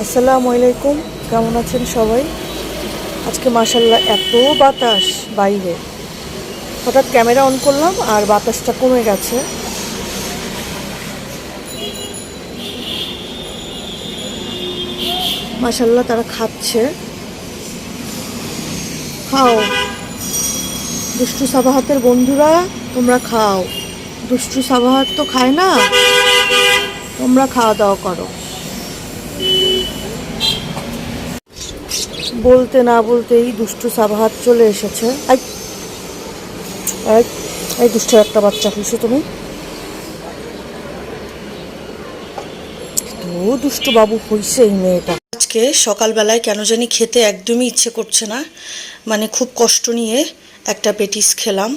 আসসালামু আলাইকুম, কেমন আছেন সবাই? আজকে মাশাল্লাহ এত বাতাস বাইরে, হঠাৎ ক্যামেরা অন করলাম আর বাতাসটা কমে গেছে। মাশাল্লাহ তারা খাচ্ছে। খাও দুষ্টু সাবাহাতের বন্ধুরা, তোমরা খাও। দুষ্টু সাবাহাত তো খায় না, তোমরা খাওয়া দাওয়া করো। বলতে না বলতেই দুষ্টু সাবাহাত চলে এসেছে। এই দুষ্ট একটা বাচ্চা হয়েছো তুমি, তো দুষ্টু বাবু হয়েছে এই মেয়েটা। আজকে সকালবেলায় কেন জানি খেতে একদমই ইচ্ছে করছে না, মানে খুব কষ্ট নিয়ে একটা পেটিস খেলাম।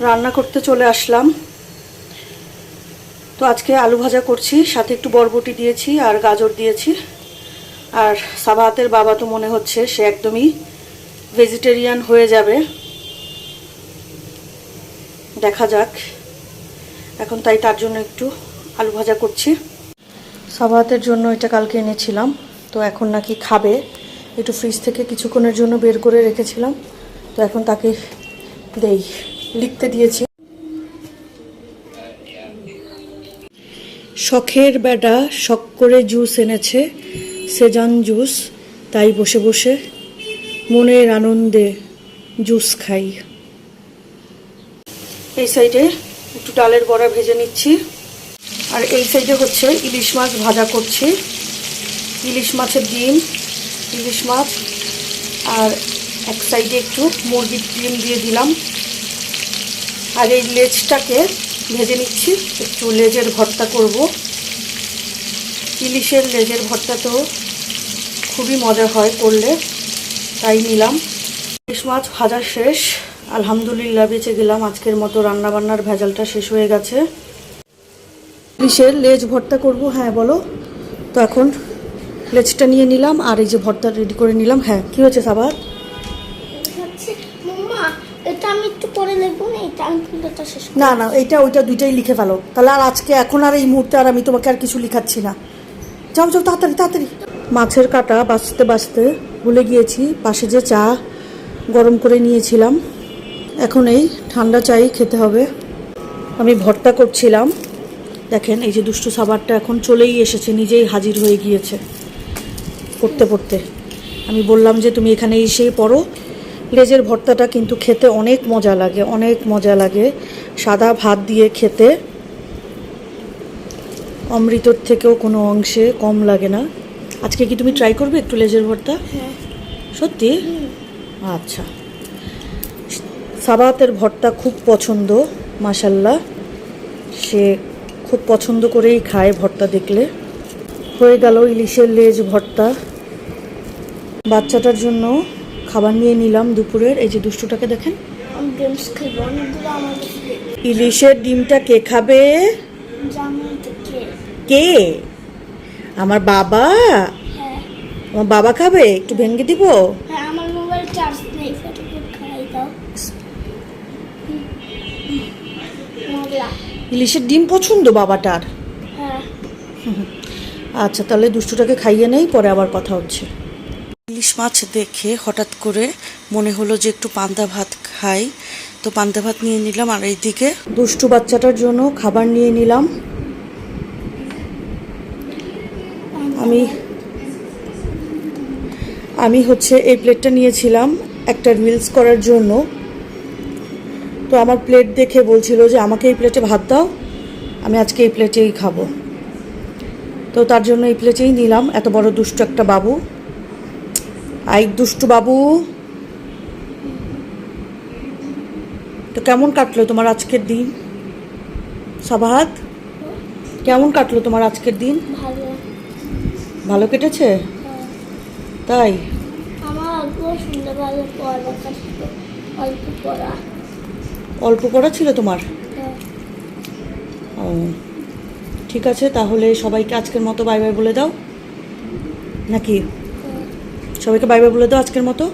রান্না করতে চলে আসলাম। তো আজকে আলু ভাজা করছি, সাথে একটু বরবটি দিয়েছি আর গাজর দিয়েছি। আর সাবাহাতের বাবা তো মনে হচ্ছে সে একদমই ভেজিটেরিয়ান হয়ে যাবে, দেখা যাক এখন। তাই তার জন্য একটু আলু ভাজা করছি। সাবাহাতের জন্য এটা কালকে এনেছিলাম, তো এখন নাকি খাবে। একটু ফ্রিজ থেকে কিছুক্ষণের জন্য বের করে রেখেছিলাম, তো এখন তাকে দেই। লিখতে দিয়েছি। শখের বেটা শখ করে জুস এনেছে, সেজান জুস, তাই বসে বসে মনের আনন্দে জুস খাই। এই সাইডে একটু ডালের বড়া ভেজে নিচ্ছি, আর এই সাইডে হচ্ছে ইলিশ মাছ ভাজা করছি। ইলিশ মাছের ডিম, ইলিশ মাছ, আর এক সাইডে একটু মুরগির ডিম দিয়ে দিলাম। আর এই লেজটাকে ভেজে নিচ্ছি, একটু লেজের ভর্তা করব। ইলিশের লেজের ভর্তা তো খুবই মজা হয় করলে, তাই নিলাম। ইলিশ মাছ ভাজা শেষ, আলহামদুলিল্লাহ বেঁচে গেলাম। আজকের মতো রান্নাবান্নার ভেজালটা শেষ হয়ে গেছে। ইলিশের লেজ ভর্তা করব। হ্যাঁ বলো। তো এখন লেজটা নিয়ে নিলাম আর এই যে ভর্তা রেডি করে নিলাম। হ্যাঁ কি হয়েছে সাবাত? না না, এইটা ওইটা দুইটাই লিখে ফেলো তাহলে। আর আজকে এখন আর এই মুহূর্তে আর আমি তোমাকে আর কিছু লিখাচ্ছি না। যাও যাও তাড়াতাড়ি তাড়াতাড়ি। মাছের কাঁটা বাছতে বাছতে ভুলে গিয়েছি পাশে যে চা গরম করে নিয়েছিলাম, এখন এই ঠান্ডা চাই খেতে হবে। আমি ভর্তা করছিলাম, দেখেন এই যে দুষ্টু সাবারটা এখন চলেই এসেছে, নিজেই হাজির হয়ে গিয়েছে পড়তে পড়তে। আমি বললাম যে তুমি এখানে এসেই পড়ো। লেজের ভর্তাটা কিন্তু খেতে অনেক মজা লাগে, অনেক মজা লাগে। সাদা ভাত দিয়ে খেতে অমৃতর থেকেও কোনো অংশে কম লাগে না। আজকে কি তুমি ট্রাই করবে একটু লেজের ভর্তা? সত্যি? আচ্ছা। সাবাতের ভর্তা খুব পছন্দ, মাশাল্লাহ, সে খুব পছন্দ করেই খায় ভর্তা দেখলে। হয়ে গেল ইলিশের লেজ ভর্তা। বাচ্চাটার জন্য খাবার নিয়ে নিলাম দুপুরের। এই যে দুষ্টুটাকে দেখেন, ইলিশের ডিমটা কে খাবে? কে? আমার বাবা। আমার বাবা খাবে, একটু ভেঙে দিব। ইলিশের ডিম পছন্দ বাবাটার। আচ্ছা তাহলে দুষ্টুটাকে খাইয়ে নেই, পরে আবার কথা হচ্ছে। ইলিশ মাছ দেখে হঠাৎ করে মনে হলো যে একটু পান্তা ভাত খাই, তো পান্তা ভাত নিয়ে নিলাম। আর এইদিকে দুষ্টু বাচ্চাটার জন্য খাবার নিয়ে নিলাম। আমি হচ্ছে এই প্লেটটা নিয়েছিলাম একটা রিলস করার জন্য। তো আমার প্লেট দেখে বলছিল যে আমাকে এই প্লেটে ভাত দাও, আমি আজকে এই প্লেটেই খাবো। তো তার জন্য এই প্লেটেই নিলাম। এত বড় দুষ্টু একটা বাবু। আই দুষ্টু বাবু, তো কেমন কাটলো তোমার আজকের দিন সাবাহাত? কেমন কাটলো তোমার আজকের দিন? ভালো কেটেছে? তাই? অল্প পড়া ছিল তোমার? ও ঠিক আছে, তাহলে সবাইকে আজকের মতো বাই বাই বলে দাও নাকি? সবাইকে বাই বাই বলে দাও আজকের মতো।